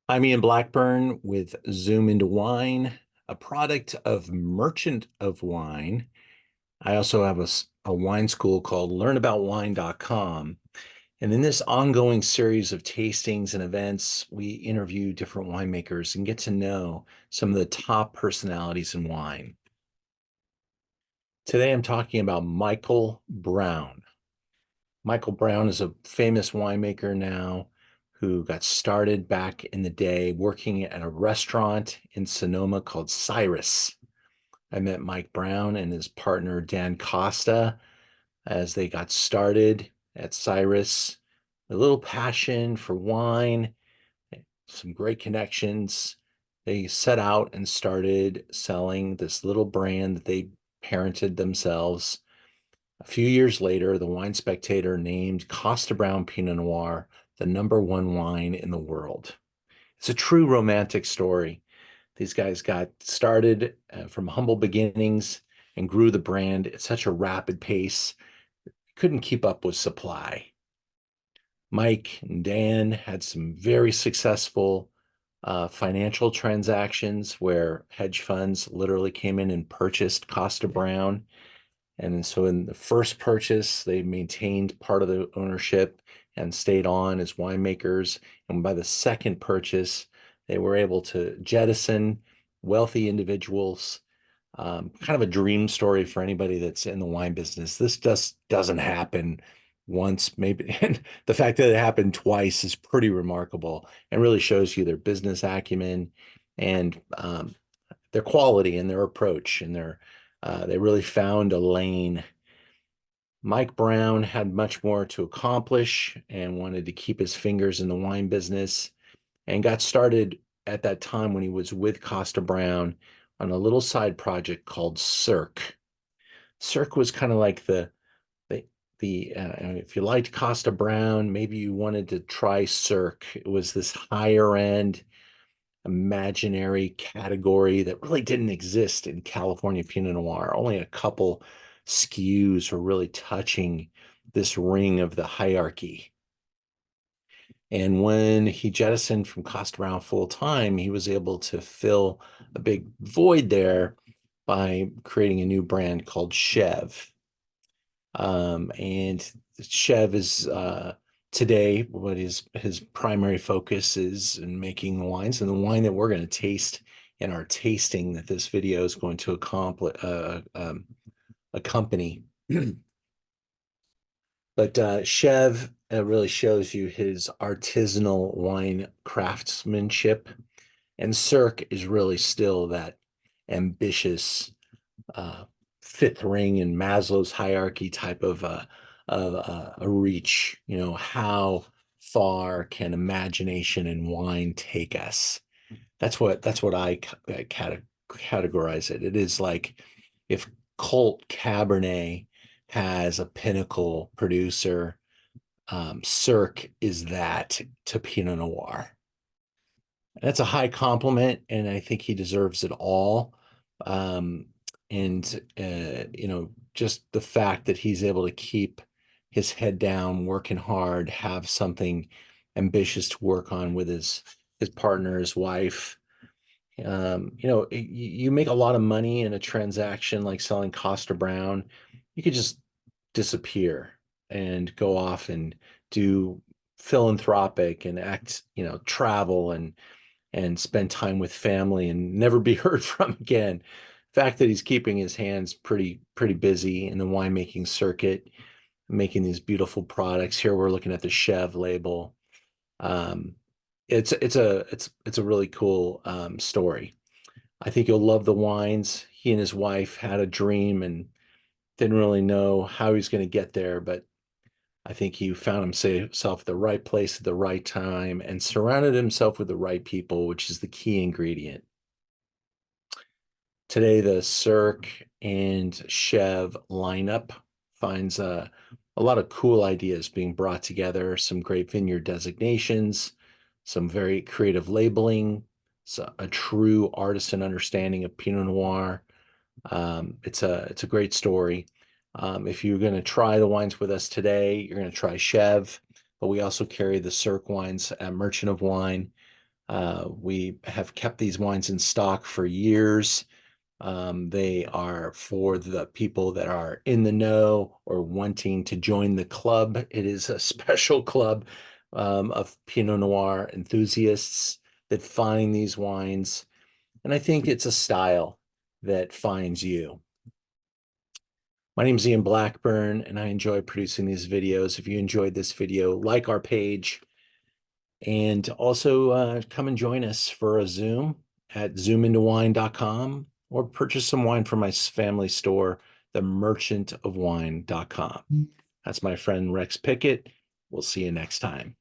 I'm Ian Blackburn with Zoom into Wine, a product of Merchant of Wine. I also have a wine school called learnaboutwine.com. And in this ongoing series of tastings and events, we interview different winemakers and get to know some of the top personalities in wine. Today, I'm talking about Michael Browne. Michael Browne is a famous winemaker now who got started back in the day working at a restaurant in Sonoma called Cyrus. I met Mike Browne and his partner Dan Costa as they got started at Cyrus. A little passion for wine, some great connections. They set out and started selling this little brand that they parented themselves. A few years later, the Wine Spectator named Costa Browne Pinot Noir the #1 wine in the world. It's a true romantic story. These guys got started from humble beginnings and grew the brand at such a rapid pace, couldn't keep up with supply. Mike and Dan had some very successful financial transactions where hedge funds literally came in and purchased Costa Browne. And so in the first purchase, they maintained part of the ownership and stayed on as winemakers. And by the second purchase, they were able to jettison wealthy individuals. Kind of a dream story for anybody that's in the wine business. This just doesn't happen once, maybe. And the fact that it happened twice is pretty remarkable and really shows you their business acumen and their quality and their approach and they really found a lane. Mike Browne had much more to accomplish and wanted to keep his fingers in the wine business and got started at that time when he was with Costa Browne on a little side project called Cirque. Cirque was kind of like the if you liked Costa Browne, maybe you wanted to try Cirque. It was this higher end imaginary category that really didn't exist in California Pinot Noir. Only a couple SKUs were really touching this ring of the hierarchy. And when he jettisoned from Costa Browne full time, he was able to fill a big void there by creating a new brand called Chev. And Chev is today what his primary focus is in making wines, and the wine that we're going to taste in our tasting that this video is going to accompany. But Chev really shows you his artisanal wine craftsmanship, and Cirque is really still that ambitious uh, fifth ring in Maslow's hierarchy type of a reach. You know, how far can imagination and wine take us? That's what I categorize it. It is like if Cult Cabernet has a pinnacle producer, Cirque is that to Pinot Noir. That's a high compliment, and I think he deserves it all. Um, and just the fact that he's able to keep his head down, working hard, have something ambitious to work on with his partner, his wife. You make a lot of money in a transaction like selling Costa Browne. You could just disappear and go off and do philanthropic and act, travel and spend time with family and never be heard from again. The fact that he's keeping his hands pretty busy in the winemaking circuit, making these beautiful products. Here we're looking at the Chev label. Um, it's a really cool story. I think you'll love the wines. He and his wife had a dream and didn't really know how he was going to get there, but I think he found himself at the right place at the right time and surrounded himself with the right people, which is the key ingredient. Today, the Cirque and Chev lineup finds a lot of cool ideas being brought together, some great vineyard designations, some very creative labeling, so a true artisan understanding of Pinot Noir. It's a great story. If you're going to try the wines with us today, you're going to try Chev, but we also carry the Cirque wines at Merchant of Wine. We have kept these wines in stock for years. They are for the people that are in the know or wanting to join the club. It is a special club of Pinot Noir enthusiasts that find these wines. And I think it's a style that finds you. My name is Ian Blackburn, and I enjoy producing these videos. If you enjoyed this video, like our page, and also come and join us for a Zoom at zoomintowine.com or purchase some wine from my family store, themerchantofwine.com. That's my friend Rex Pickett. We'll see you next time.